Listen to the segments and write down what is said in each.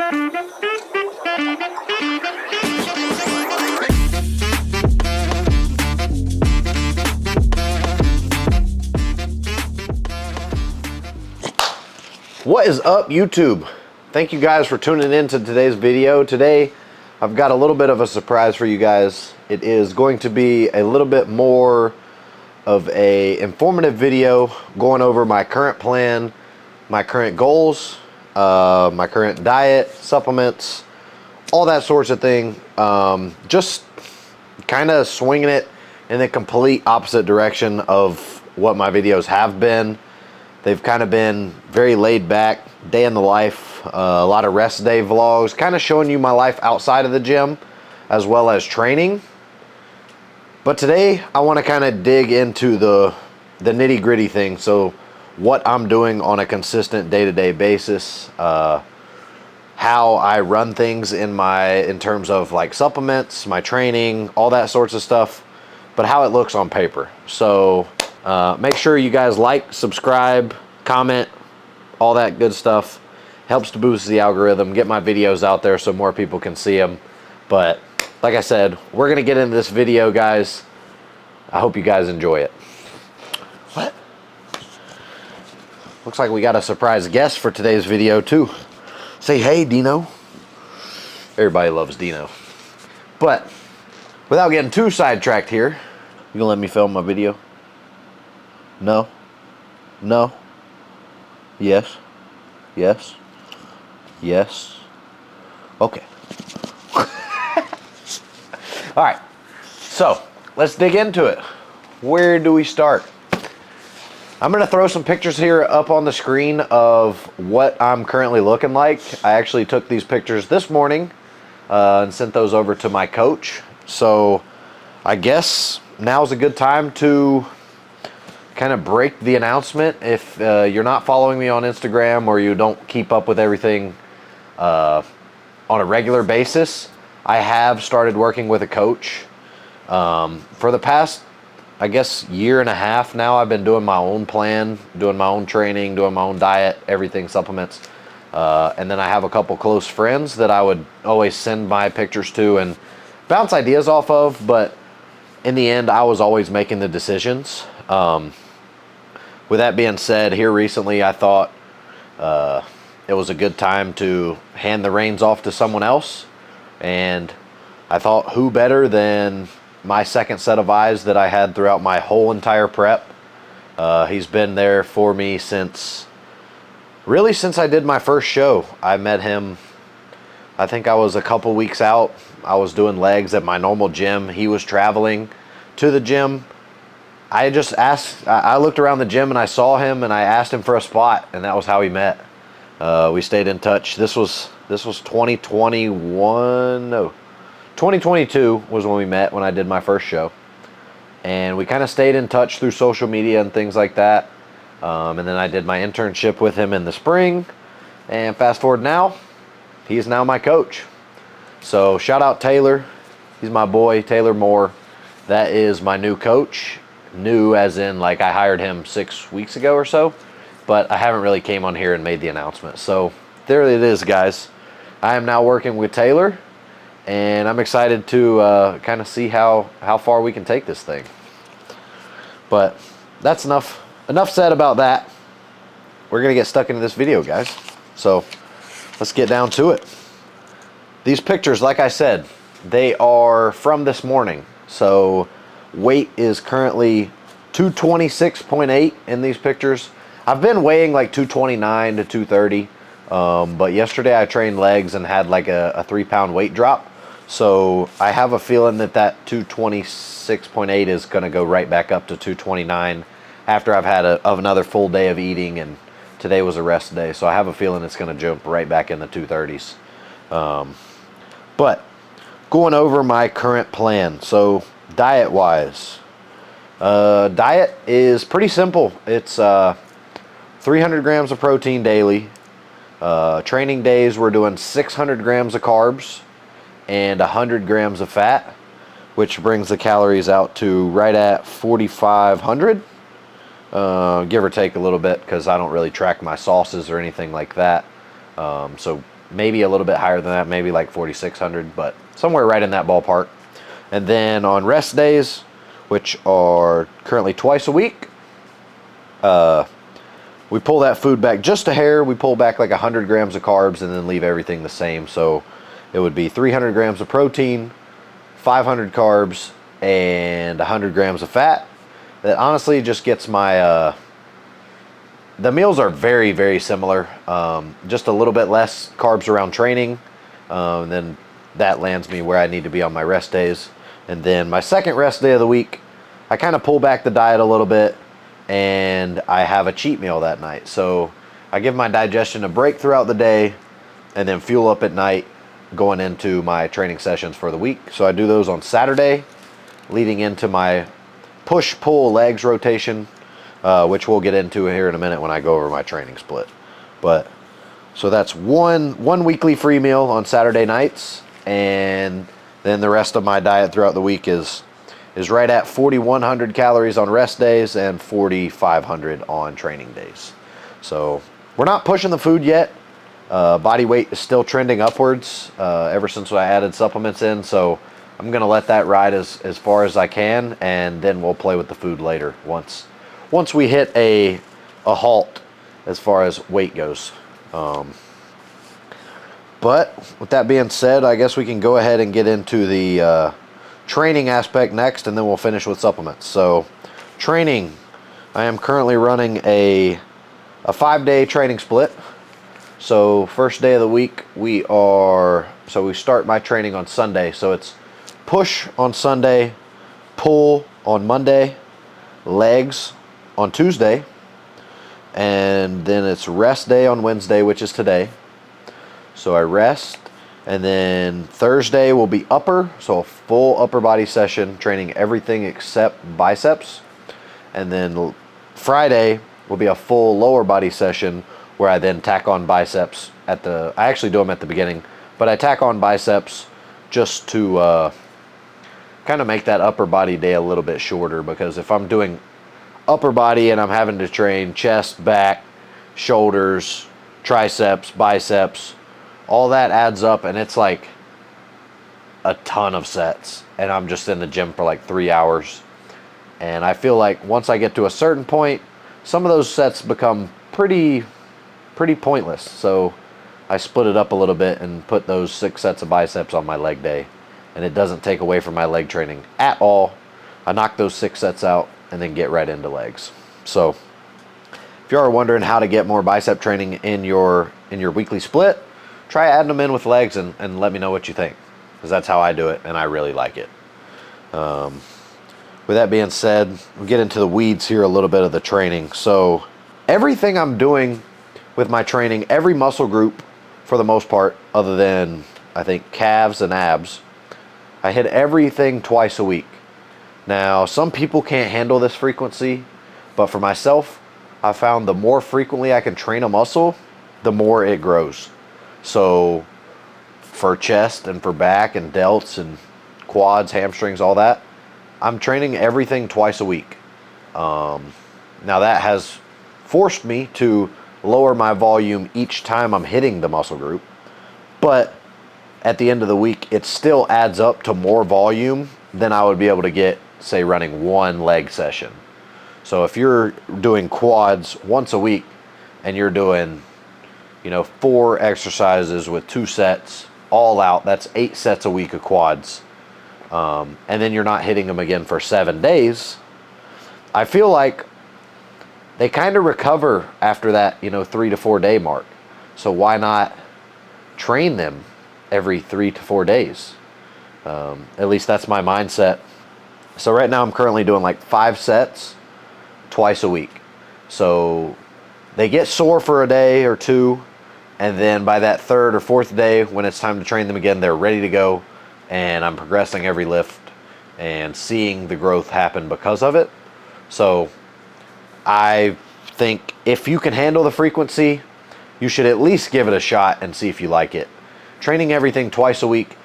What is up, YouTube? Thank you guys for tuning in to today's video. Today I've got a little bit of a surprise for you guys. It is going to be a little bit more of a informative video going over my current plan, my current goals, my current diet, supplements, all that sorts of thing. Just kind of swinging it in the complete opposite direction of what my videos have been. They've kind of been very laid back, day in the life, a lot of rest day vlogs, kind of showing you my life outside of the gym as well as training. But today I want to kind of dig into the nitty gritty thing. So what I'm doing on a consistent day-to-day basis, how I run things in terms of like supplements, my training, all that sorts of stuff, but how it looks on paper. So make sure you guys like, subscribe, comment, all that good stuff. Helps to boost the algorithm, get my videos out there so more people can see them. But like I said, we're going to get into this video, guys. I hope you guys enjoy it. What? Looks like we got a surprise guest for today's video too. Say hey, Dino. Everybody loves Dino. But without getting too sidetracked here, you gonna let me film my video? No? No? Yes? Yes? Yes? Okay. Alright, so let's dig into it. Where do we start? I'm going to throw some pictures here up on the screen of what I'm currently looking like. I actually took these pictures this morning and sent those over to my coach. So I guess now's a good time to kind of break the announcement. If you're not following me on Instagram or you don't keep up with everything on a regular basis, I have started working with a coach. For the past, I guess, year and a half now, I've been doing my own plan, doing my own training, doing my own diet, everything, supplements. And then I have a couple close friends that I would always send my pictures to and bounce ideas off of, but in the end, I was always making the decisions. With that being said, here recently, I thought it was a good time to hand the reins off to someone else. And I thought, who better than my second set of eyes that I had throughout my whole entire prep. He's been there for me since I did my first show. I met him, I think I was a couple weeks out. I was doing legs at my normal gym. He was traveling to the gym. I just asked, I looked around the gym and I saw him and I asked him for a spot, and that was how we met. We stayed in touch. This was 2021, no, 2022 was when we met, when I did my first show. And we kind of stayed in touch through social media and things like that. And then I did my internship with him in the spring. And fast forward now, he's now my coach. So shout out Taylor. He's my boy, Taylor Moore. That is my new coach. New as in like I hired him 6 weeks ago or so. But I haven't really came on here and made the announcement. So there it is, guys. I am now working with Taylor. And I'm excited to kind of see how far we can take this thing. But that's enough said about that. We're going to get stuck into this video, guys. So let's get down to it. These pictures, like I said, they are from this morning. So weight is currently 226.8 in these pictures. I've been weighing like 229 to 230. But yesterday I trained legs and had like a 3-pound weight drop. So I have a feeling that 226.8 is going to go right back up to 229 after I've had another full day of eating, and today was a rest day. So I have a feeling it's going to jump right back in the 230s. But going over my current plan. So diet-wise, diet is pretty simple. It's 300 grams of protein daily. Training days, we're doing 600 grams of carbs and 100 grams of fat, which brings the calories out to right at 4,500, give or take a little bit, because I don't really track my sauces or anything like that. So maybe a little bit higher than that, maybe like 4,600, but somewhere right in that ballpark. And then on rest days, which are currently twice a week, we pull that food back just a hair. We pull back like 100 grams of carbs and then leave everything the same. So it would be 300 grams of protein, 500 carbs, and 100 grams of fat. That honestly just gets my, the meals are very, very similar. Just a little bit less carbs around training. And then that lands me where I need to be on my rest days. And then my second rest day of the week, I kind of pull back the diet a little bit and I have a cheat meal that night. So I give my digestion a break throughout the day and then fuel up at night going into my training sessions for the week. So I do those on Saturday, leading into my push-pull legs rotation, which we'll get into here in a minute when I go over my training split. But so that's one weekly free meal on Saturday nights, and then the rest of my diet throughout the week is right at 4,100 calories on rest days and 4,500 on training days. So we're not pushing the food yet. Body weight is still trending upwards ever since I added supplements in. So I'm going to let that ride as far as I can, and then we'll play with the food later once we hit a halt as far as weight goes. But with that being said, I guess we can go ahead and get into the training aspect next, and then we'll finish with supplements. So training, I am currently running a 5-day training split. So first day of the week, we start my training on Sunday. So it's push on Sunday, pull on Monday, legs on Tuesday, and then it's rest day on Wednesday, which is today. So I rest, and then Thursday will be upper, so a full upper body session, training everything except biceps. And then Friday will be a full lower body session where I then tack on biceps I actually do them at the beginning, but I tack on biceps just to kind of make that upper body day a little bit shorter, because if I'm doing upper body and I'm having to train chest, back, shoulders, triceps, biceps, all that adds up, and it's like a ton of sets, and I'm just in the gym for like 3 hours. And I feel like once I get to a certain point, some of those sets become pretty pointless. So I split it up a little bit and put those 6 sets of biceps on my leg day, and it doesn't take away from my leg training at all. I knock those 6 sets out and then get right into legs. So if you are wondering how to get more bicep training in your weekly split, try adding them in with legs and let me know what you think, because that's how I do it and I really like it. With that being said, we'll get into the weeds here a little bit of the training. So everything I'm doing with my training, every muscle group for the most part, other than I think calves and abs, I hit everything twice a week. Now, some people can't handle this frequency, but for myself, I found the more frequently I can train a muscle, the more it grows. So for chest and for back and delts and quads, hamstrings, all that, I'm training everything twice a week. Now that has forced me to lower my volume each time I'm hitting the muscle group, but at the end of the week, it still adds up to more volume than I would be able to get, say, running one leg session. So if you're doing quads once a week and you're doing 4 exercises with 2 sets all out, that's 8 sets a week of quads. And then you're not hitting them again for 7 days. I feel like they kind of recover after that, 3 to 4 day mark. So why not train them every 3 to 4 days? At least that's my mindset. So right now I'm currently doing like 5 sets twice a week. So they get sore for a day or 2, and then by that 3rd or 4th day, when it's time to train them again, they're ready to go, and I'm progressing every lift and seeing the growth happen because of it. So I think if you can handle the frequency, you should at least give it a shot and see if you like it. Training everything twice a week,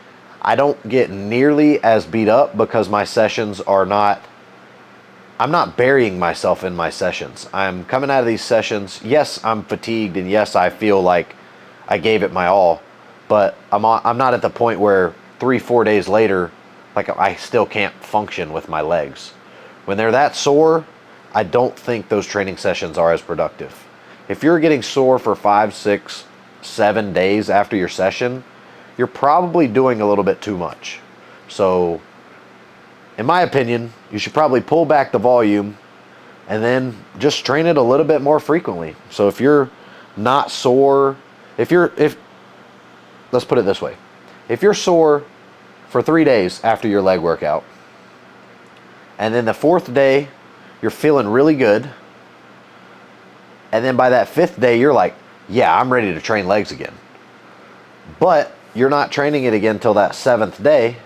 I don't get nearly as beat up because my sessions I'm not burying myself in my sessions. I'm coming out of these sessions, yes, I'm fatigued, and yes, I feel like I gave it my all, but I'm not at the point where 3-4 days later, like I still can't function with my legs. When they're that sore, I don't think those training sessions are as productive. If you're getting sore for 5, 6, 7 days after your session, you're probably doing a little bit too much. So, in my opinion, you should probably pull back the volume and then just train it a little bit more frequently. So if you're not sore, let's put it this way. If you're sore for 3 days after your leg workout, and then the 4th day, you're feeling really good, and then by that 5th day, you're like, yeah, I'm ready to train legs again. But you're not training it again till that 7th day,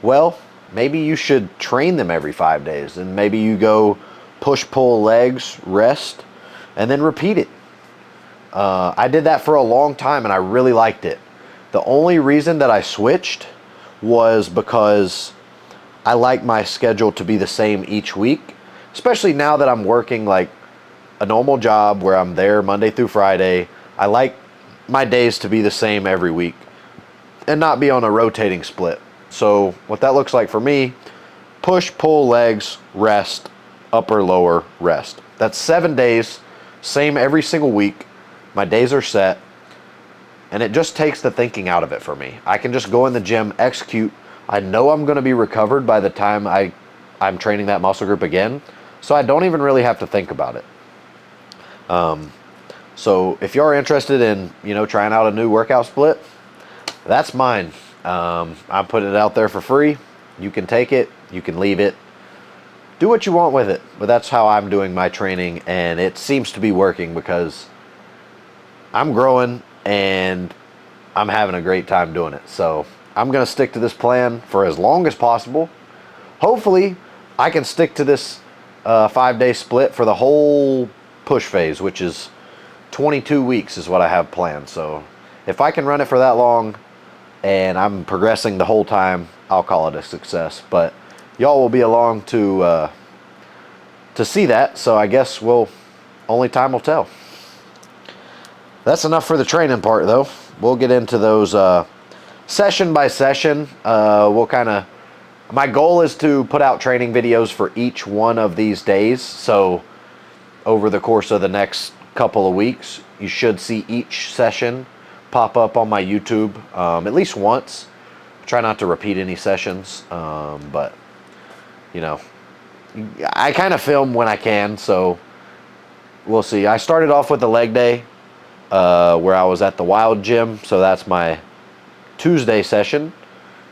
well, maybe you should train them every 5 days, and maybe you go push, pull, legs, rest, and then repeat it. I did that for a long time, and I really liked it. The only reason that I switched was because I like my schedule to be the same each week, especially now that I'm working like a normal job where I'm there Monday through Friday. I like my days to be the same every week and not be on a rotating split. So what that looks like for me, push, pull, legs, rest, upper, lower, rest. That's 7 days, same every single week. My days are set, and it just takes the thinking out of it for me. I can just go in the gym, execute. I know I'm going to be recovered by the time I'm training that muscle group again, so I don't even really have to think about it. So if you're interested in, trying out a new workout split, that's mine. I'm putting it out there for free. You can take it, you can leave it, do what you want with it. But that's how I'm doing my training, and it seems to be working because I'm growing and I'm having a great time doing it. So I'm going to stick to this plan for as long as possible. Hopefully I can stick to this 5-day split for the whole push phase, which is 22 weeks is what I have planned. So if I can run it for that long and I'm progressing the whole time, I'll call it a success. But y'all will be along to see that. So I guess only time will tell. That's enough for the training part, though. We'll get into those session by session. My goal is to put out training videos for each one of these days. So over the course of the next couple of weeks, you should see each session pop up on my YouTube at least once. Try not to repeat any sessions, but I kind of film when I can, so we'll see. I started off with the leg day where I was at the Wild Gym, so that's my Tuesday session.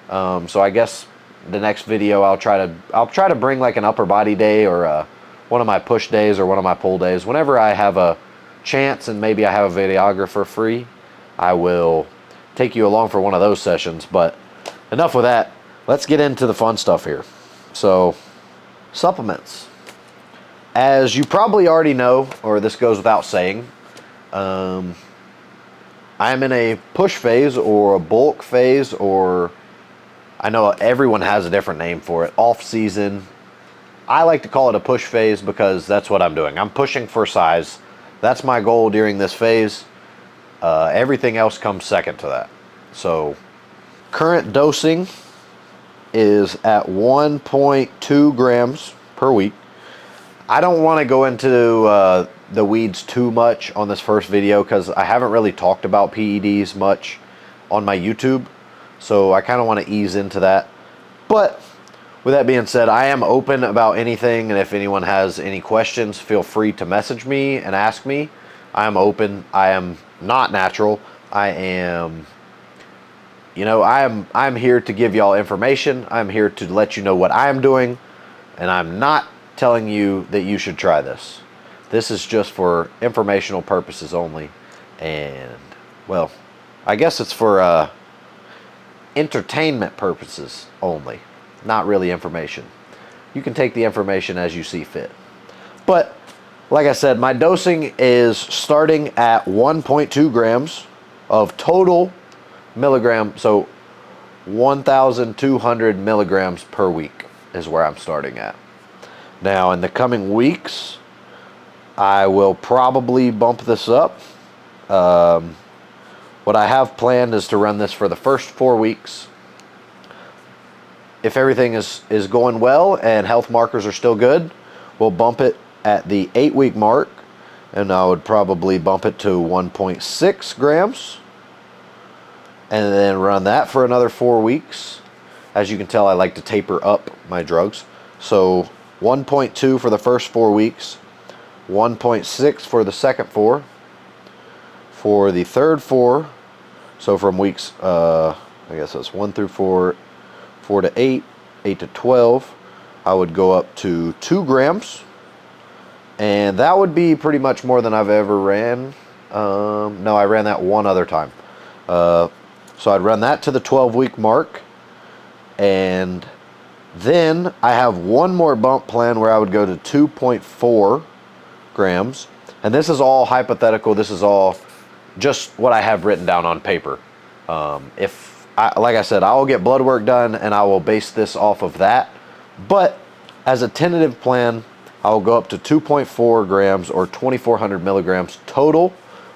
So I guess the next video I'll try to bring like an upper body day or one of my push days or one of my pull days. Whenever I have a chance and maybe I have a videographer free, I will take you along for one of those sessions. But enough with that. Let's get into the fun stuff here. So, supplements. As you probably already know, or this goes without saying, I'm in a push phase or a bulk phase, or I know everyone has a different name for it. Off season. I like to call it a push phase because that's what I'm doing. I'm pushing for size. That's my goal during this phase. Everything else comes second to that. So current dosing is at 1.2 grams per week. I don't want to go into the weeds too much on this first video because I haven't really talked about PEDs much on my YouTube. So I kind of want to ease into that. But with that being said, I am open about anything, and if anyone has any questions, feel free to message me and ask me. I am open. I am not natural. I'm here to give y'all information. I'm here to let you know what I am doing, and I'm not telling you that you should try this. This is just for informational purposes only, and well, I guess it's for entertainment purposes only. Not really information. You can take the information as you see fit. But like I said, my dosing is starting at 1.2 grams of total milligram. So 1,200 milligrams per week is where I'm starting at. Now in the coming weeks, I will probably bump this up. What I have planned is to run this for the first 4 weeks. If everything is going well and health markers are still good, we'll bump it at the 8-week mark, and I would probably bump it to 1.6 grams, and then run that for another 4 weeks. As you can tell, I like to taper up my drugs. So 1.2 for the first 4 weeks, 1.6 for the second 4, for the third 4, so from weeks, I guess that's 1 through 4, 4 to 8, 8 to 12, I would go up to 2 grams. And that would be pretty much more than I've ever ran. No, I ran that one other time. So I'd run that to the 12-week mark. And then I have one more bump plan where I would go to 2.4 grams. And this is all hypothetical. This is all just what I have written down on paper. Like I said, I will get blood work done and I will base this off of that. But as a tentative plan, I will go up to 2.4 grams or 2,400 milligrams total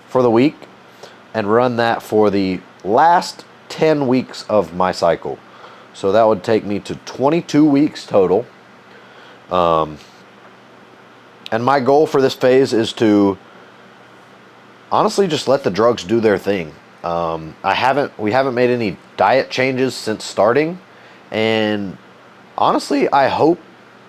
for the week and run that for the last 10 weeks of my cycle. So that would take me to 22 weeks total. And my goal for this phase is to honestly just let the drugs do their thing. We haven't made any diet changes since starting, and honestly, I hope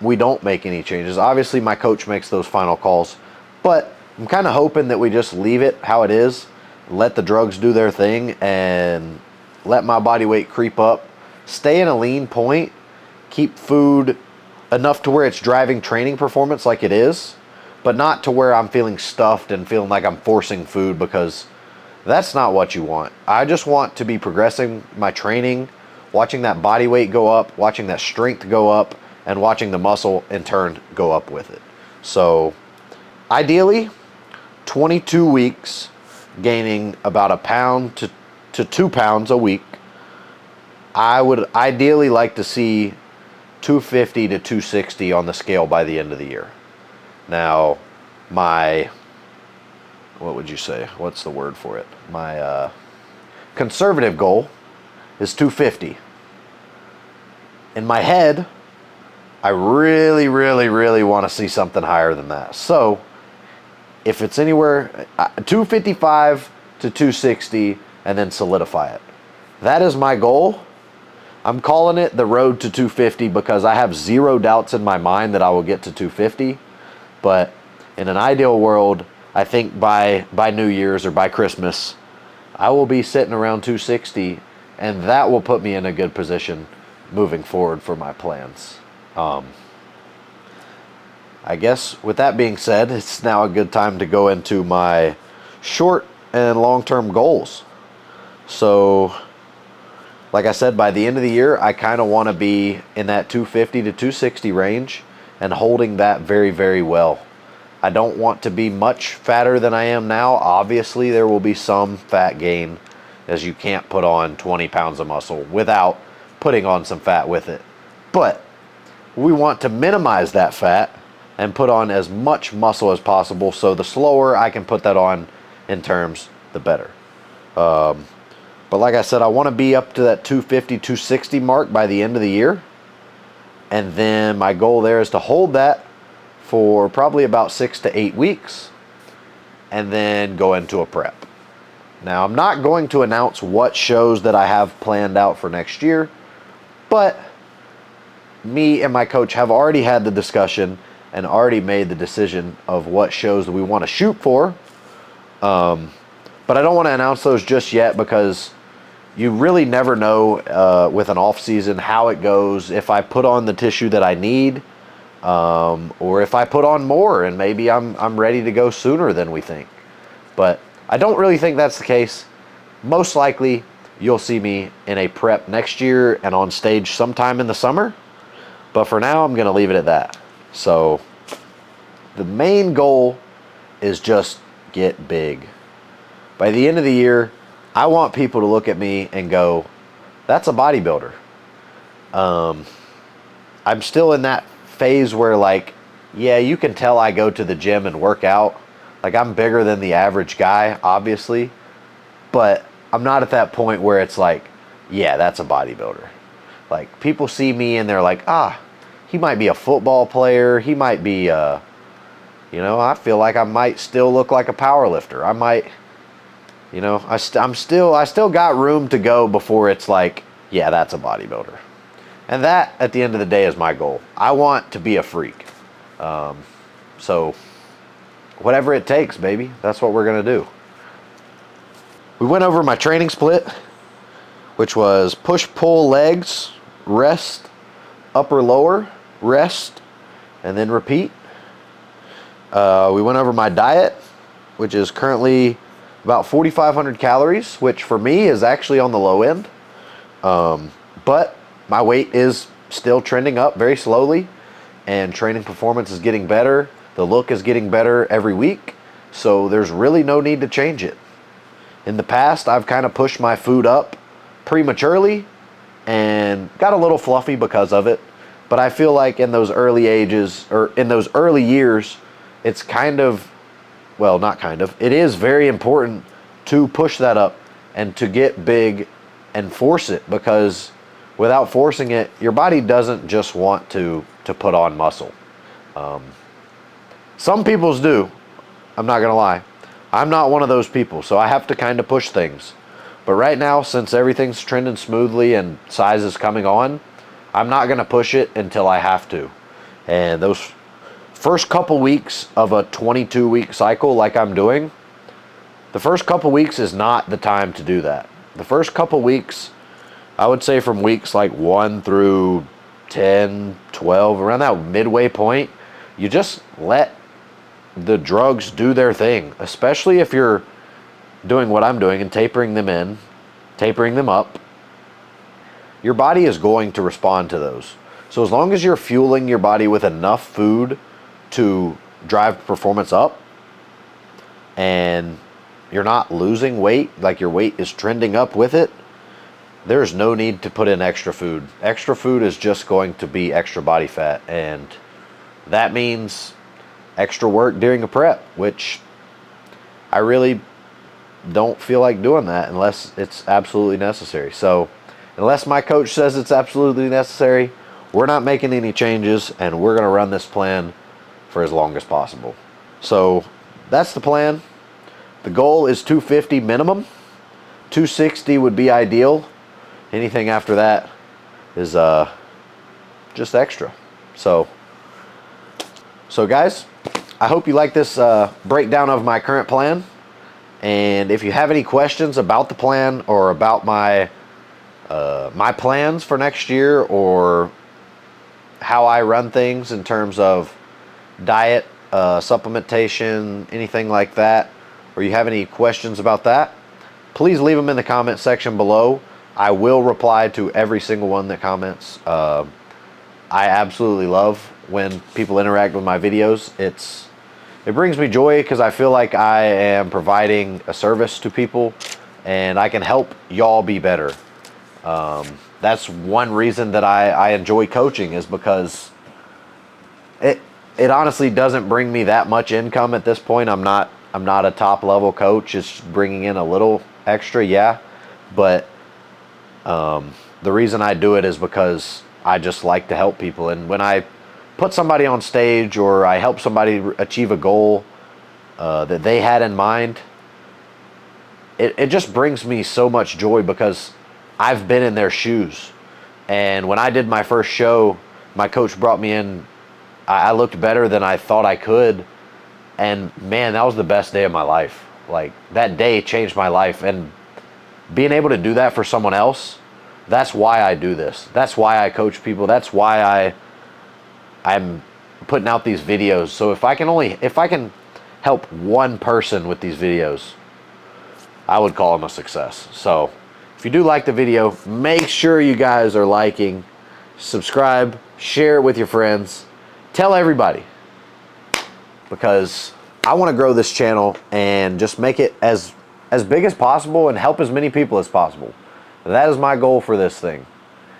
we don't make any changes. Obviously, my coach makes those final calls, but I'm kind of hoping that we just leave it how it is, let the drugs do their thing, and let my body weight creep up, stay in a lean point, keep food enough to where it's driving training performance like it is, but not to where I'm feeling stuffed and feeling like I'm forcing food, because that's not what you want. I just want to be progressing my training, watching that body weight go up, watching that strength go up, and watching the muscle in turn go up with it. So ideally, 22 weeks, gaining about 1 pound to 2 pounds a week. I would ideally like to see 250 to 260 on the scale by the end of the year. Now, what would you say? What's the word for it? My conservative goal is 250. In my head, I really, really, really want to see something higher than that. So, if it's anywhere 255 to 260 and then solidify it. That is my goal. I'm calling it the road to 250 because I have zero doubts in my mind that I will get to 250. But in an ideal world, I think by New Year's or by Christmas, I will be sitting around 260, and that will put me in a good position moving forward for my plans. I guess with that being said, it's now a good time to go into my short and long-term goals. So, like I said, by the end of the year, I kind of want to be in that 250 to 260 range and holding that very, very well. I don't want to be much fatter than I am now. Obviously, there will be some fat gain, as you can't put on 20 pounds of muscle without putting on some fat with it. But we want to minimize that fat and put on as much muscle as possible, so the slower I can put that on in terms, the better. But like I said, I want to be up to that 250, 260 mark by the end of the year. And then my goal there is to hold that for probably about 6 to 8 weeks and then go into a prep. Now, I'm not going to announce what shows that I have planned out for next year, but me and my coach have already had the discussion and already made the decision of what shows that we want to shoot for. But I don't want to announce those just yet because you really never know with an off season how it goes, if I put on the tissue that I need, or if I put on more and maybe I'm ready to go sooner than we think. But I don't really think that's the case. Most likely you'll see me in a prep next year and on stage sometime in the summer. But for now, I'm going to leave it at that. So the main goal is just get big. By the end of the year, I want people to look at me and go, that's a bodybuilder. I'm still in that phase where, like, yeah, you can tell I go to the gym and work out. Like, I'm bigger than the average guy, obviously. But I'm not at that point where it's like, yeah, that's a bodybuilder. Like, people see me and they're like, ah, he might be a football player. He might be, you know, I feel like I might still look like a power lifter. I might, you know, I still got room to go before it's like, yeah, that's a bodybuilder. And that, at the end of the day, is my goal. I want to be a freak. So, whatever it takes, baby, that's what we're going to do. We went over my training split, which was push-pull legs, rest, upper-lower, rest, and then repeat. We went over my diet, which is currently about 4,500 calories, which for me is actually on the low end. But my weight is still trending up very slowly, and training performance is getting better. The look is getting better every week, so there's really no need to change it. In the past, I've kind of pushed my food up prematurely and got a little fluffy because of it. But I feel like in those early ages, or in those early years, it's kind of, well, not kind of, it is very important to push that up and to get big and force it, because without forcing it, your body doesn't just want to put on muscle. Some people's do. I'm not going to lie. I'm not one of those people, so I have to kind of push things. But right now, since everything's trending smoothly and size is coming on, I'm not going to push it until I have to. And those first couple weeks of a 22-week cycle like I'm doing, the first couple weeks is not the time to do that. The first couple weeks, I would say from weeks like 1 through 10, 12, around that midway point, you just let the drugs do their thing, especially if you're doing what I'm doing and tapering them in, tapering them up. Your body is going to respond to those. So as long as you're fueling your body with enough food to drive performance up, and you're not losing weight, like your weight is trending up with it, there's no need to put in extra food. Extra food is just going to be extra body fat, and that means extra work during a prep, which I really don't feel like doing that unless it's absolutely necessary. So unless my coach says it's absolutely necessary, we're not making any changes, and we're going to run this plan for as long as possible. So that's the plan. The goal is 250 minimum. 260 would be ideal. Anything after that is just extra. So guys, I hope you like this breakdown of my current plan. And if you have any questions about the plan or about my my plans for next year, or how I run things in terms of diet, supplementation, anything like that, or you have any questions about that, please leave them in the comment section below. I will reply to every single one that comments. I absolutely love when people interact with my videos. It brings me joy, because I feel like I am providing a service to people, and I can help y'all be better. That's one reason that I enjoy coaching, is because it honestly doesn't bring me that much income at this point. I'm not a top level coach. It's bringing in a little extra, yeah, but the reason I do it is because I just like to help people. And when I put somebody on stage, or I help somebody achieve a goal that they had in mind, it just brings me so much joy, because I've been in their shoes. And when I did my first show, my coach brought me in. I looked better than I thought I could. And man, that was the best day of my life. Like, that day changed my life. And being able to do that for someone else, that's why I do this. That's why I coach people. That's why I'm putting out these videos. So if I can help one person with these videos, I would call them a success. So if you do like the video, make sure you guys are liking, subscribe, share it with your friends, tell everybody, because I want to grow this channel and just make it as big as possible and help as many people as possible. That is my goal for this thing.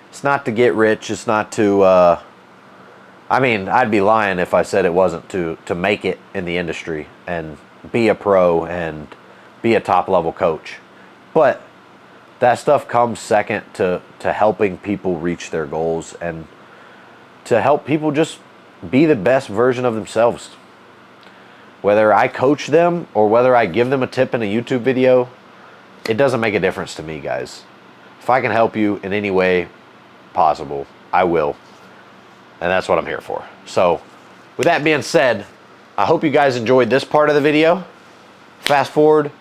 It's not to get rich. It's not to, I mean, I'd be lying if I said it wasn't to make it in the industry and be a pro and be a top level coach. But that stuff comes second to helping people reach their goals and to help people just be the best version of themselves. Whether I coach them or whether I give them a tip in a YouTube video, it doesn't make a difference to me, guys. If I can help you in any way possible, I will. And that's what I'm here for. So with that being said, I hope you guys enjoyed this part of the video. Fast forward,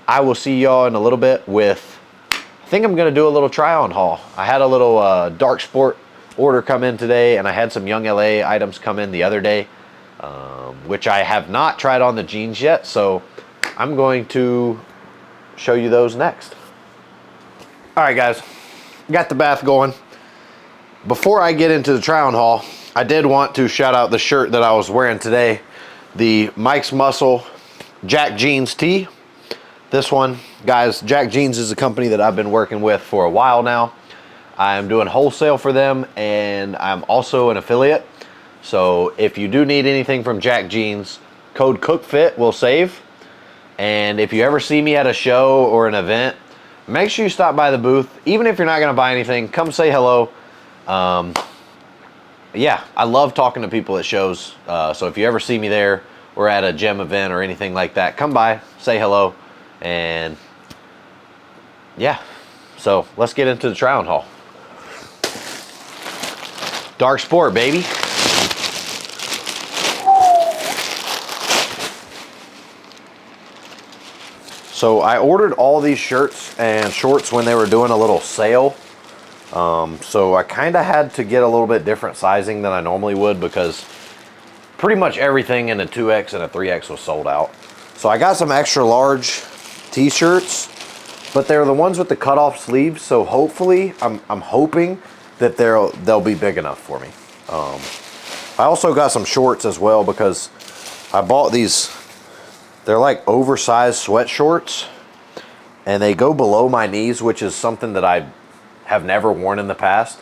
I will see y'all in a little bit with, I think I'm gonna do a little try on haul. I had a little dark sport order come in today, and I had some Young LA items come in the other day, which I have not tried on the jeans yet. So I'm going to show you those next. All right, guys, got the bath going. Before I get into the try on haul, I did want to shout out the shirt that I was wearing today, the Mike's Muscle Jack Jeans tee. This one, guys, Jack Jeans is a company that I've been working with for a while now. I'm doing wholesale for them, and I'm also an affiliate. So if you do need anything from Jack Jeans, code COOKFIT will save. And if you ever see me at a show or an event, make sure you stop by the booth. Even if you're not gonna buy anything, come say hello. Yeah, I love talking to people at shows. So if you ever see me there or at a gym event or anything like that, come by, say hello, and yeah. So let's get into the try on haul. Dark Sport, baby. So I ordered all these shirts and shorts when they were doing a little sale. So I kind of had to get a little bit different sizing than I normally would, because pretty much everything in a 2X and a 3X was sold out. So I got some extra large t-shirts, but they're the ones with the cutoff sleeves. So hopefully, I'm hoping that they'll be big enough for me. I also got some shorts as well, because I bought these. They're like oversized sweat shorts, and they go below my knees, which is something that I have never worn in the past.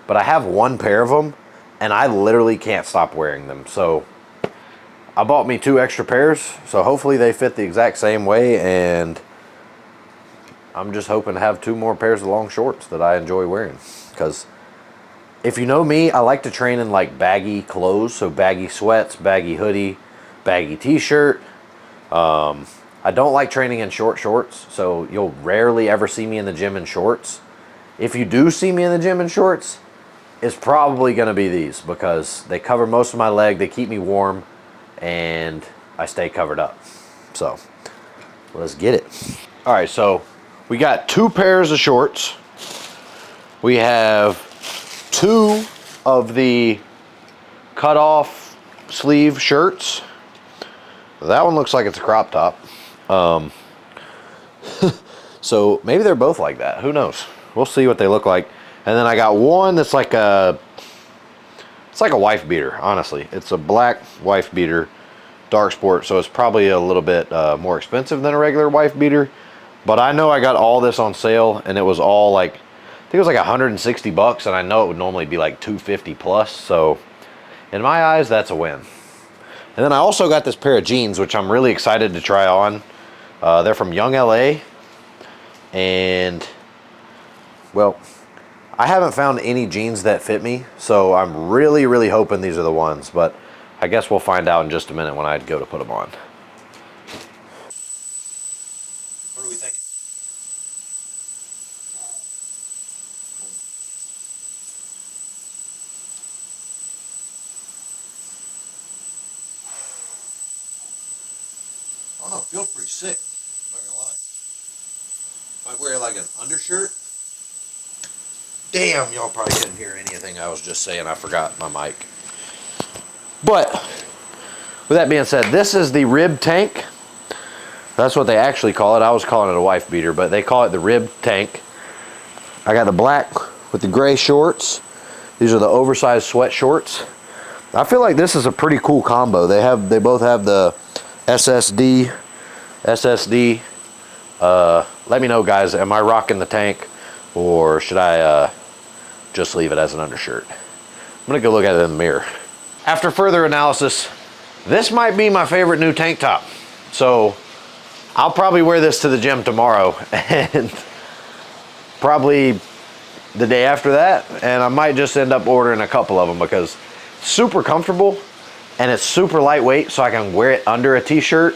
But I have one pair of them, and I literally can't stop wearing them. So I bought me 2 extra pairs, so hopefully they fit the exact same way, and I'm just hoping to have 2 more pairs of long shorts that I enjoy wearing. Because if you know me, I like to train in like baggy clothes, so baggy sweats, baggy hoodie, baggy t-shirt. I don't like training in short shorts, so you'll rarely ever see me in the gym in shorts. If you do see me in the gym in shorts, it's probably going to be these, because they cover most of my leg, they keep me warm, and I stay covered up. So let's get it. All right, so we got 2 pairs of shorts. We have 2 of the cut off sleeve shirts. That one looks like it's a crop top. So maybe they're both like that. Who knows? We'll see what they look like. And then I got one that's like it's like a wife beater, honestly. It's a black wife beater, Dark Sport. So it's probably a little bit more expensive than a regular wife beater. But I know I got all this on sale, and it was all like, I think it was like 160 bucks, and I know it would normally be like 250 plus. So in my eyes, that's a win. And then I also got this pair of jeans, which I'm really excited to try on. They're from Young LA. And, well, I haven't found any jeans that fit me. So I'm really, really hoping these are the ones. But I guess we'll find out in just a minute when I go to put them on. What are we thinking? I don't know, it feels pretty sick. I'm not gonna lie. Might wear like an undershirt. Damn, y'all probably couldn't hear anything I was just saying. I forgot my mic. But with that being said, this is the rib tank. That's what they actually call it. I was calling it a wife beater, but they call it the rib tank. I got the black with the gray shorts. These are the oversized sweat shorts. I feel like this is a pretty cool combo. They both have the SSD. Let me know, guys, am I rocking the tank, or should I just leave it as an undershirt? I'm gonna go look at it in the mirror. After further analysis, this might be my favorite new tank top. So I'll probably wear this to the gym tomorrow and probably the day after that, and I might just end up ordering a couple of them because it's super comfortable and it's super lightweight, so I can wear it under a t-shirt,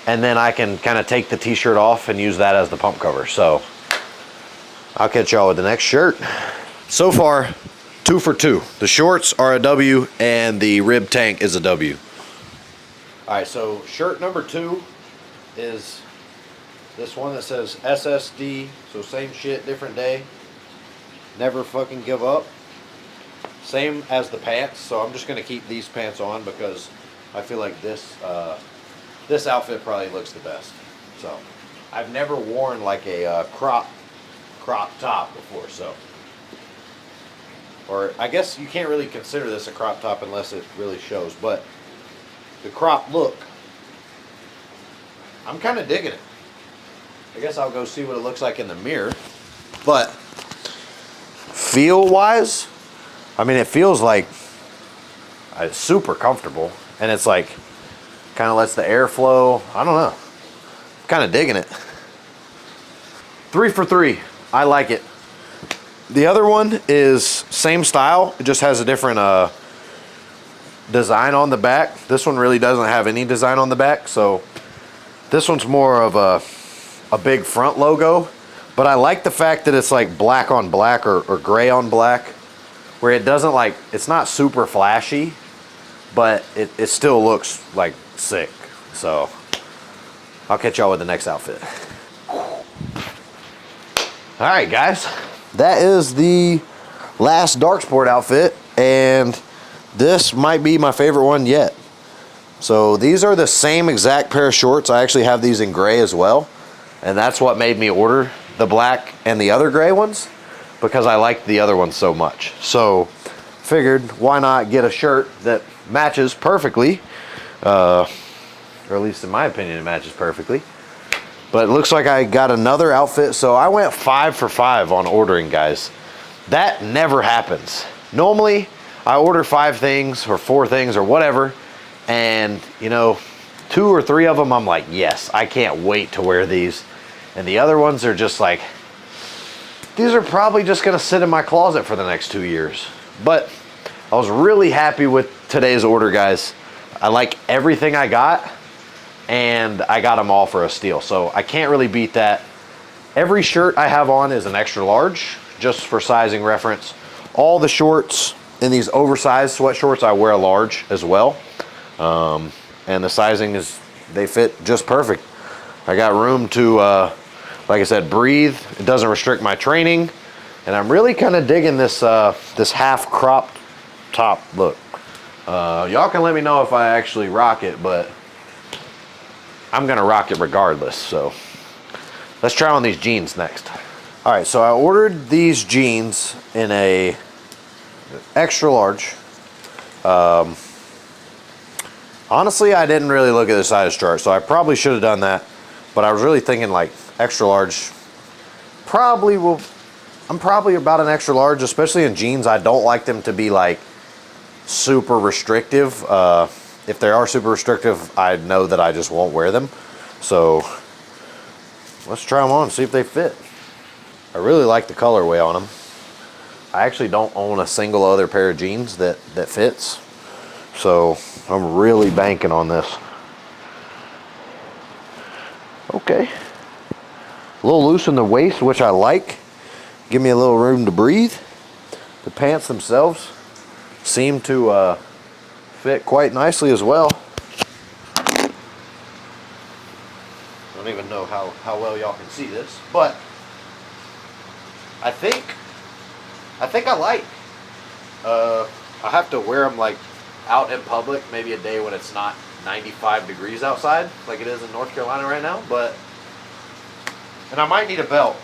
and then I can kind of take the t-shirt off and use that as the pump cover. So I'll catch y'all with the next shirt. So far, 2 for 2. The shorts are a W and the rib tank is a W. All right, so shirt number 2 is this one that says SSD, so same shit, different day. Never fucking give up. Same as the pants, so I'm just gonna keep these pants on because I feel like this this outfit probably looks the best. So I've never worn like a crop top before, so, or I guess you can't really consider this a crop top unless it really shows, but the crop look, I'm kind of digging it. I guess I'll go see what it looks like in the mirror, but feel wise, I mean, it feels like it's super comfortable, and it's like kind of lets the air flow. I don't know, kind of digging it. 3 for 3. I like it. The other one is same style, it just has a different design on the back. This one really doesn't have any design on the back, so this one's more of a big front logo, but I like the fact that it's like black on black or gray on black, where it doesn't like, it's not super flashy, but it still looks like sick. So I'll catch y'all with the next outfit. All right, guys, that is the last dark sport outfit, and this might be my favorite one yet. So these are the same exact pair of shorts. I actually have these in gray as well, and that's what made me order the black and the other gray ones, because I liked the other ones so much. So figured, why not get a shirt that matches perfectly, or at least in my opinion it matches perfectly. But it looks like I got another outfit, so I went 5 for 5 on ordering, guys. That never happens. Normally, I order 5 things or 4 things or whatever, and you know, 2 or 3 of them I'm like, yes, I can't wait to wear these. And the other ones are just like, these are probably just gonna sit in my closet for the next 2 years. But I was really happy with today's order, guys. I like everything I got, and I got them all for a steal, so I can't really beat that. Every shirt I have on is an extra large, just for sizing reference. All the shorts in these oversized sweat shorts, I wear a large as well. And the sizing is, they fit just perfect. I got room to, like I said, breathe. It doesn't restrict my training. And I'm really kind of digging this, this half cropped top look. Y'all can let me know if I actually rock it, but I'm gonna rock it regardless. So let's try on these jeans next. All right, so I ordered these jeans in a extra large. Honestly, I didn't really look at the size chart, so I probably should have done that, but I was really thinking like extra large probably will, I'm probably about an extra large, especially in jeans. I don't like them to be like super restrictive. If they are super restrictive, I know that I just won't wear them. So let's try them on and see if they fit. I really like the colorway on them. I actually don't own a single other pair of jeans that fits. So I'm really banking on this. Okay. A little loose in the waist, which I like. Give me a little room to breathe. The pants themselves seem to fit quite nicely as well. I don't even know how well y'all can see this, but I think I like. I have to wear them like out in public, maybe a day when it's not 95 degrees outside like it is in North Carolina right now, but, and I might need a belt.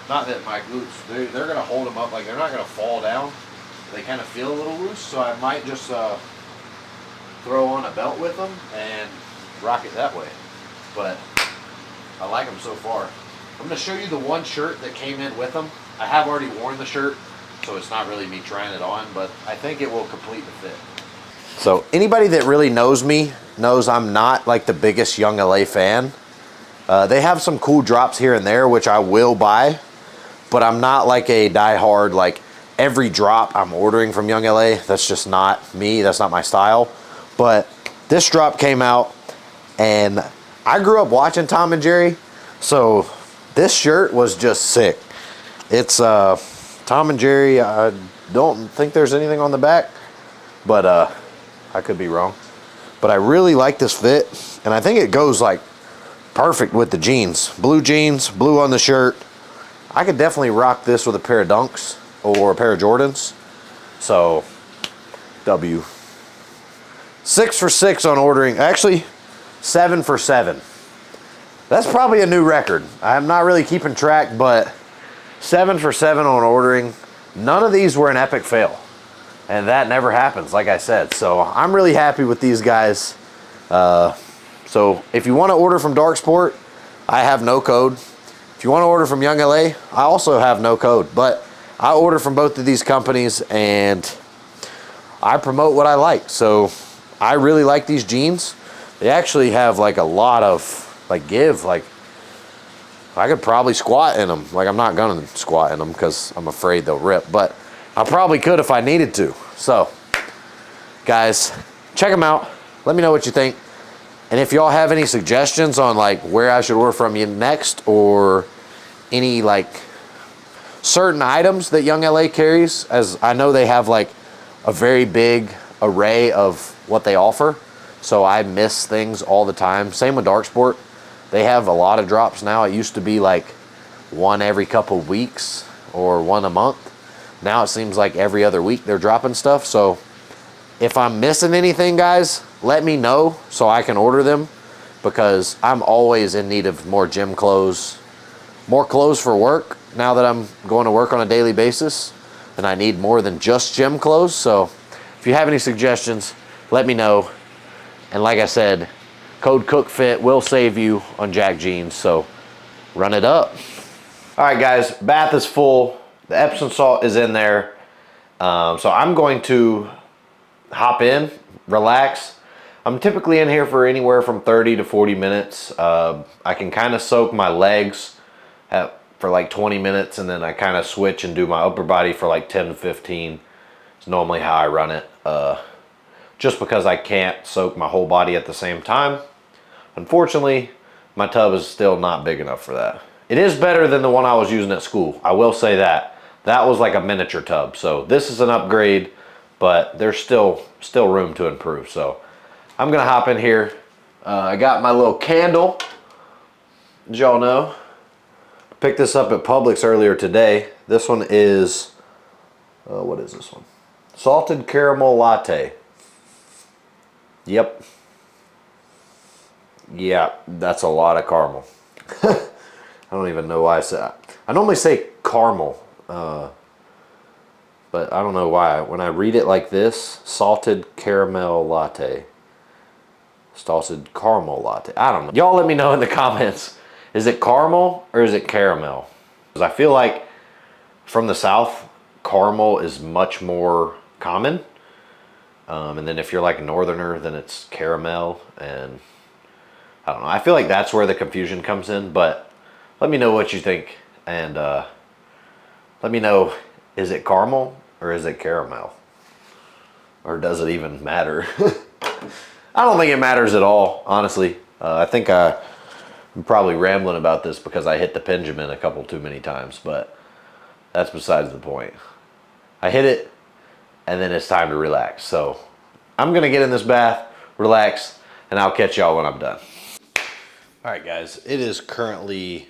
Not that my glutes, they're gonna hold them up, like they're not gonna fall down. They kind of feel a little loose, so I might just throw on a belt with them and rock it that way. But I like them so far. I'm gonna show you the one shirt that came in with them. I have already worn the shirt, so it's not really me trying it on, but I think it will complete the fit. So anybody that really knows me knows I'm not like the biggest Young LA fan. They have some cool drops here and there, which I will buy, but I'm not like a diehard, like every drop I'm ordering from Young LA. That's just not me. That's not my style. But this drop came out, and I grew up watching Tom and Jerry, so this shirt was just sick. It's Tom and Jerry. I don't think there's anything on the back, but I could be wrong. But I really like this fit, and I think it goes like perfect with the jeans. Blue jeans, blue on the shirt. I could definitely rock this with a pair of Dunks or a pair of Jordans. So, W. 6 for 6 on ordering. Actually, 7 for 7. That's probably a new record. I'm not really keeping track, but 7 for 7 on ordering. None of these were an epic fail. And that never happens, like I said. So I'm really happy with these guys. So if you want to order from Dark Sport, I have no code. If you want to order from Young LA, I also have no code. But I order from both of these companies, and I promote what I like. So I really like these jeans. They actually have like a lot of like give. Like I could probably squat in them. Like I'm not gonna squat in them because I'm afraid they'll rip, but I probably could if I needed to. So guys, check them out. Let me know what you think. And if y'all have any suggestions on like where I should order from you next, or any like certain items that Young LA carries, as I know they have like a very big array of what they offer. So I miss things all the time. Same with Dark Sport. They have a lot of drops now. It used to be like one every couple weeks or one a month. Now it seems like every other week they're dropping stuff. So if I'm missing anything, guys, let me know so I can order them, because I'm always in need of more gym clothes, more clothes for work now that I'm going to work on a daily basis, and I need more than just gym clothes. So if you have any suggestions, let me know. And like I said, code COOKFIT will save you on Jack jeans, so run it up. All right, guys, bath is full. The Epsom salt is in there. So I'm going to hop in, relax. I'm typically in here for anywhere from 30 to 40 minutes. I can kind of soak my legs for like 20 minutes, and then I kind of switch and do my upper body for like 10 to 15. It's normally how I run it. Just because I can't soak my whole body at the same time. Unfortunately, my tub is still not big enough for that. It is better than the one I was using at school. I will say that. That was like a miniature tub. So this is an upgrade, but there's still room to improve. So I'm gonna hop in here. I got my little candle, as y'all know. Picked this up at Publix earlier today. This one is, what is this one? Salted caramel latte. Yep. Yeah, that's a lot of caramel. I don't even know why I said. I normally say caramel, but I don't know why. When I read it like this, salted caramel latte. Salted caramel latte. I don't know. Y'all let me know in the comments. Is it caramel or is it caramel? Because I feel like from the South, caramel is much more common. And then if you're like a northerner, then it's caramel, and I don't know. I feel like that's where the confusion comes in, but let me know what you think, and let me know, is it caramel or is it caramel? Or does it even matter? I don't think it matters at all, honestly. I think I'm probably rambling about this because I hit the Benjamin a couple too many times, but that's besides the point. I hit it, and then it's time to relax. So I'm gonna get in this bath, relax, and I'll catch y'all when I'm done. All right, guys, it is currently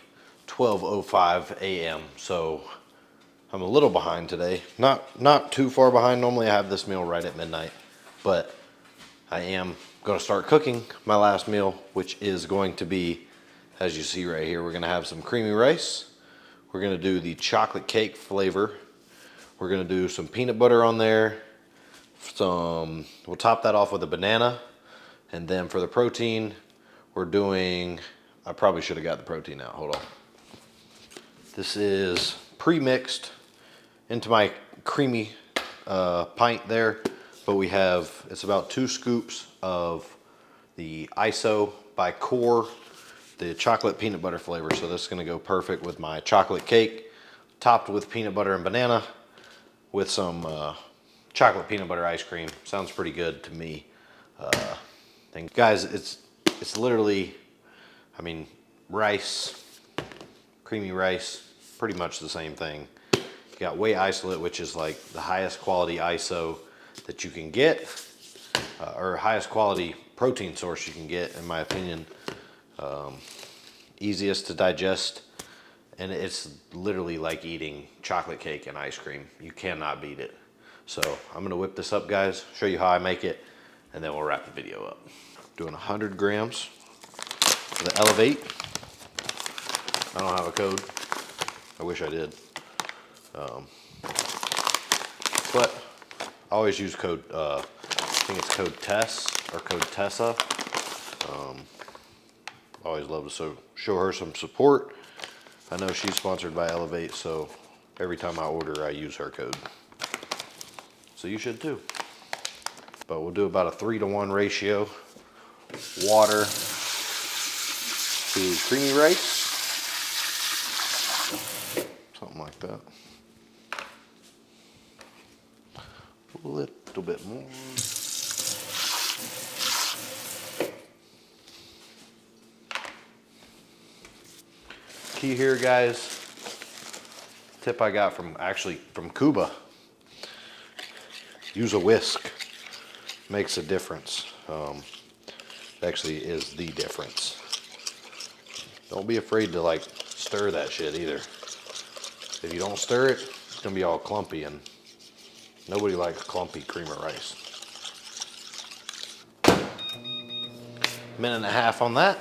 12:05 a.m. So I'm a little behind today. Not too far behind. Normally I have this meal right at midnight, but I am gonna start cooking my last meal, which is going to be, as you see right here, we're gonna have some creamy rice. We're gonna do the chocolate cake flavor. We're gonna do some peanut butter on there. We'll top that off with a banana. And then for the protein, we're doing, I probably should have got the protein out, hold on. This is pre-mixed into my creamy pint there, but we have, it's about 2 scoops of the ISO by Core, the chocolate peanut butter flavor. So this is gonna go perfect with my chocolate cake. topped with peanut butter and banana with some chocolate peanut butter ice cream. Sounds pretty good to me. And guys, it's literally, I mean, rice, creamy rice, pretty much the same thing. You got whey isolate, which is like the highest quality ISO that you can get, or highest quality protein source you can get, in my opinion. Easiest to digest, and it's literally like eating chocolate cake and ice cream. You cannot beat it. So I'm gonna whip this up, guys, show you how I make it, and then we'll wrap the video up. Doing 100 grams of the Elevate. I don't have a code. I wish I did. But I always use code, I think it's code TESS or code TESSA. Always love to show her some support. I know she's sponsored by Elevate, so every time I order, I use her code. So you should too. But we'll do about a 3-to-1 ratio. Water to creamy rice. Something like that. A little bit more. Key here, guys, tip I got from Cuba. Use a whisk. Makes a difference. Actually is the difference. Don't be afraid to like stir that shit either. If you don't stir it, it's gonna be all clumpy, and nobody likes clumpy cream of rice. Minute and a half on that.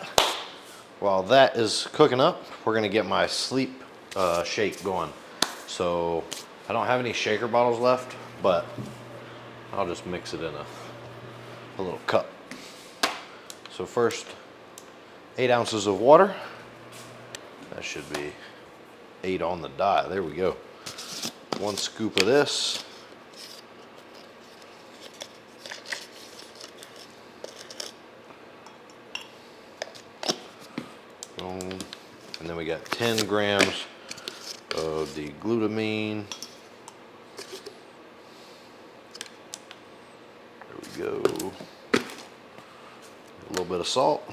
While that is cooking up, we're gonna get my sleep shake going. So I don't have any shaker bottles left, but I'll just mix it in a little cup. So first, 8 ounces of water. That should be 8 on the dot. There we go. 1 scoop of this. Boom. And then we got 10 grams of the glutamine. There we go. A little bit of salt.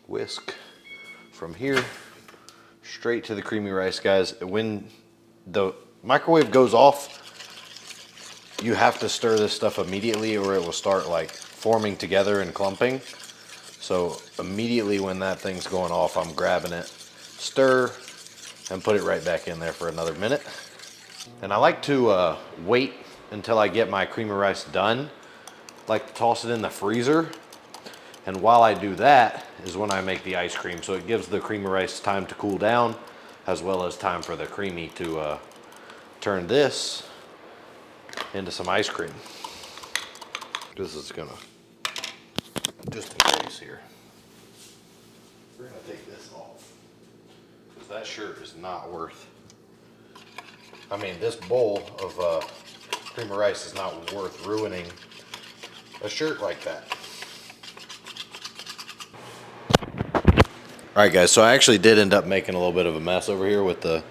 Whisk from here straight to the creamy rice, guys. When the microwave goes off, you have to stir this stuff immediately or it will start like forming together and clumping. So immediately when that thing's going off, I'm grabbing it, stir, and put it right back in there for another minute. And I like to wait until I get my creamy rice done. I like to toss it in the freezer. And while I do that is when I make the ice cream. So it gives the creamy rice time to cool down, as well as time for the creamy to turn this into some ice cream. This is gonna, just in case here, we're gonna take this off, because that shirt is not worth, I mean, this bowl of creamy rice is not worth ruining a shirt like that. Alright guys, so I actually did end up making a little bit of a mess over here with the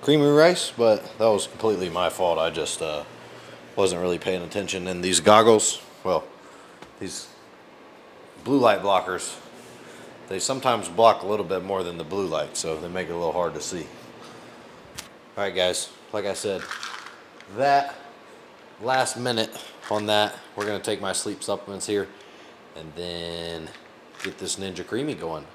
creamy rice, but that was completely my fault. I just wasn't really paying attention. And these goggles, well, these blue light blockers, they sometimes block a little bit more than the blue light, so they make it a little hard to see. Alright guys, like I said, that last minute on that, we're going to take my sleep supplements here and then get this Ninja Creamy going.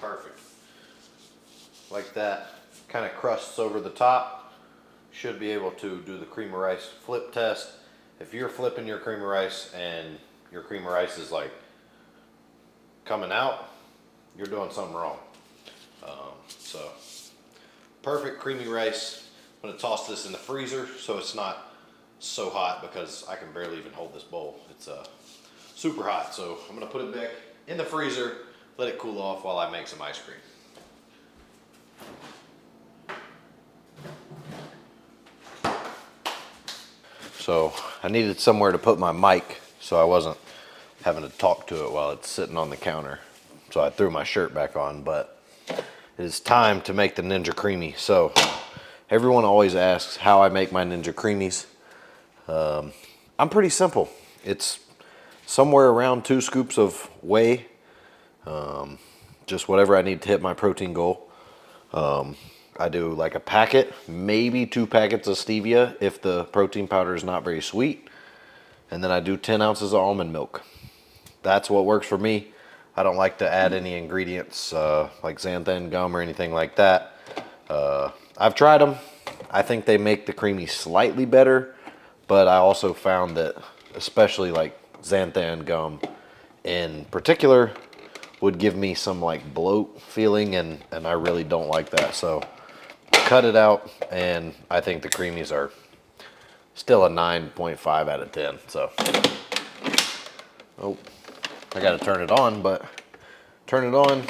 Perfect. Like that, kind of crusts over the top. Should be able to do the cream of rice flip test. If you're flipping your cream of rice and your cream of rice is like coming out, you're doing something wrong. So perfect creamy rice. I'm gonna toss this in the freezer so it's not so hot because I can barely even hold this bowl. It's super hot, so I'm gonna put it back in the freezer, let it cool off while I make some ice cream. So I needed somewhere to put my mic so I wasn't having to talk to it while it's sitting on the counter. So I threw my shirt back on, but it is time to make the Ninja Creamy. So everyone always asks how I make my Ninja Creamies. I'm pretty simple. It's somewhere around 2 scoops of whey, just whatever I need to hit my protein goal. I do like a packet, maybe 2 packets of stevia if the protein powder is not very sweet. And then I do 10 ounces of almond milk. That's what works for me. I don't like to add any ingredients like xanthan gum or anything like that. I've tried them. I think they make the creamy slightly better, but I also found that especially like xanthan gum in particular would give me some like bloat feeling, and I really don't like that. So cut it out, and I think the creamies are still a 9.5 out of 10. So, oh, I gotta turn it on, but turn it on,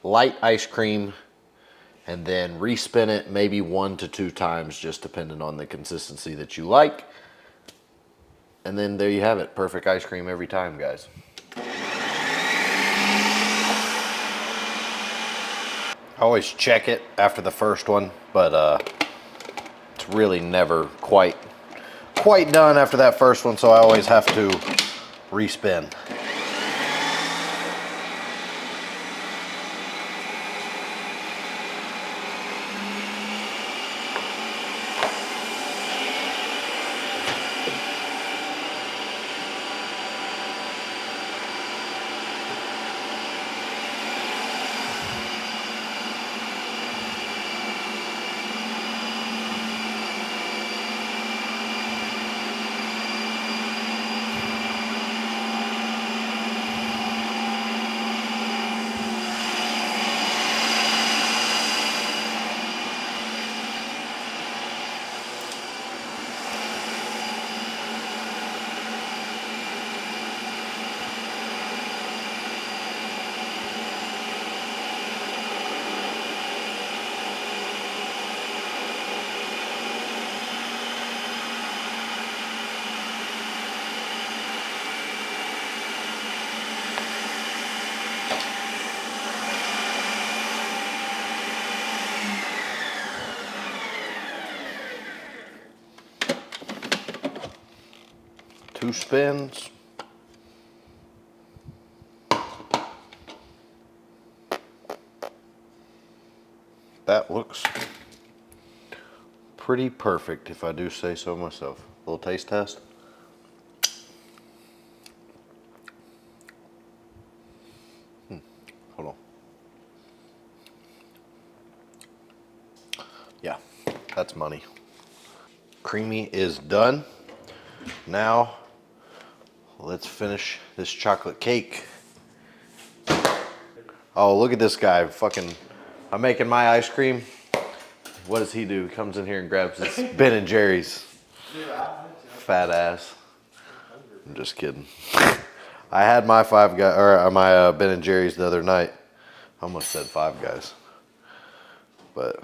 light ice cream, and then respin it maybe 1 to 2 times, just depending on the consistency that you like. And then there you have it, perfect ice cream every time, guys. I always check it after the first one, but it's really never quite done after that first one, so I always have to respin. Two spins. That looks pretty perfect, if I do say so myself. A little taste test. Hold on. Yeah, that's money. Creamy is done. Now, let's finish this chocolate cake. Oh, look at this guy. I'm making my ice cream. What does he do? He comes in here and grabs his Ben and Jerry's. Fat ass. I'm just kidding. I had my my Ben and Jerry's the other night. I almost said Five Guys. But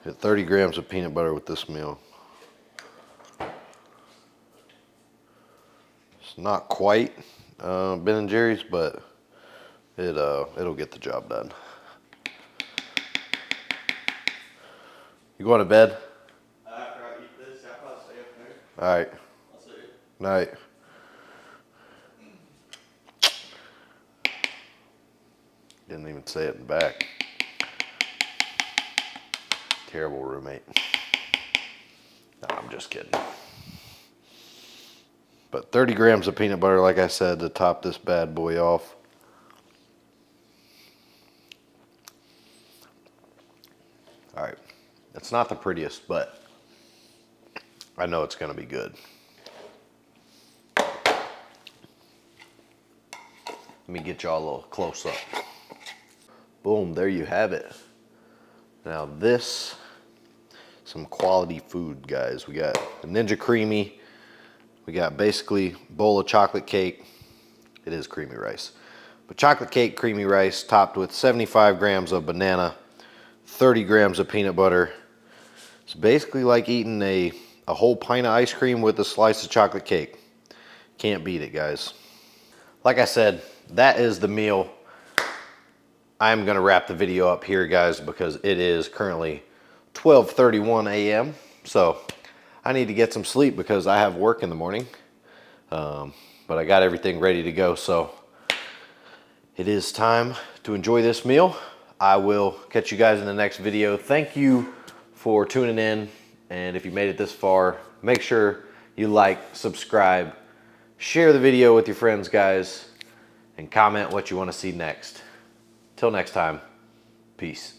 hit 30 grams of peanut butter with this meal. It's not quite Ben and Jerry's, but it'll get the job done. You going to bed? After I eat this, I'll probably stay up there. All right. I'll see you. Night. Didn't even say it in back. Terrible roommate. No, I'm just kidding. But 30 grams of peanut butter, like I said, to top this bad boy off. All right. It's not the prettiest, but I know it's going to be good. Let me get y'all a little close up. Boom, there you have it. Now this some quality food, guys. We got the Ninja Creamy. We got basically a bowl of chocolate cake. It is creamy rice. But chocolate cake, creamy rice, topped with 75 grams of banana, 30 grams of peanut butter. It's basically like eating a whole pint of ice cream with a slice of chocolate cake. Can't beat it, guys. Like I said, that is the meal. I'm gonna wrap the video up here, guys, because it is currently 12:31 a.m. So I need to get some sleep because I have work in the morning. But I got everything ready to go, so it is time to enjoy this meal. I will catch you guys in the next video. Thank you for tuning in, and if you made it this far, make sure you like, subscribe, share the video with your friends, guys, and comment what you want to see next. Till next time, peace.